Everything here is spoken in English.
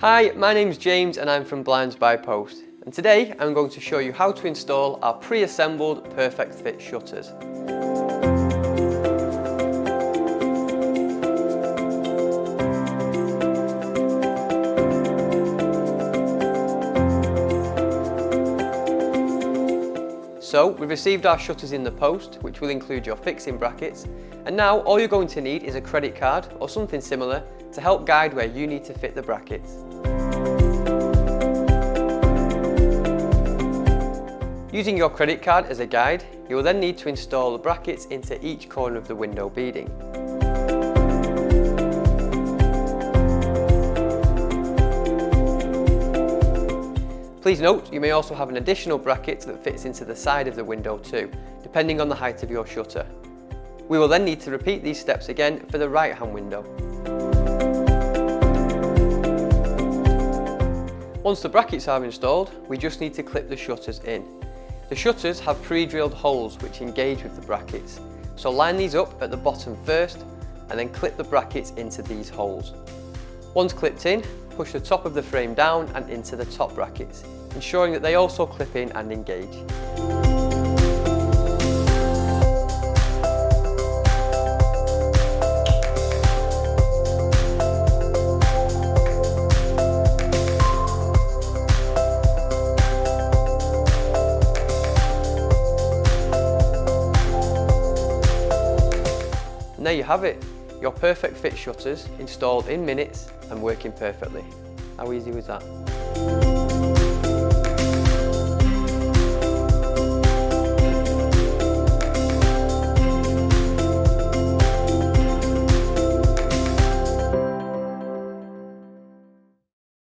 Hi, my name's James and I'm from BlindsbyPost, and today I'm going to show you how to install our pre-assembled perfect fit shutters. So we've received our shutters in the post, which will include your fixing brackets, and now all you're going to need is a credit card or something similar to help guide where you need to fit the brackets. Using your credit card as a guide, you will then need to install the brackets into each corner of the window beading. Please note, you may also have an additional bracket that fits into the side of the window too, depending on the height of your shutter. We will then need to repeat these steps again for the right hand window. Once the brackets are installed, we just need to clip the shutters in. The shutters have pre-drilled holes which engage with the brackets, so line these up at the bottom first and then clip the brackets into these holes. Once clipped in, push the top of the frame down and into the top brackets, ensuring that they also clip in and engage. And there you have it, your perfect fit shutters installed in minutes and working perfectly. How easy was that?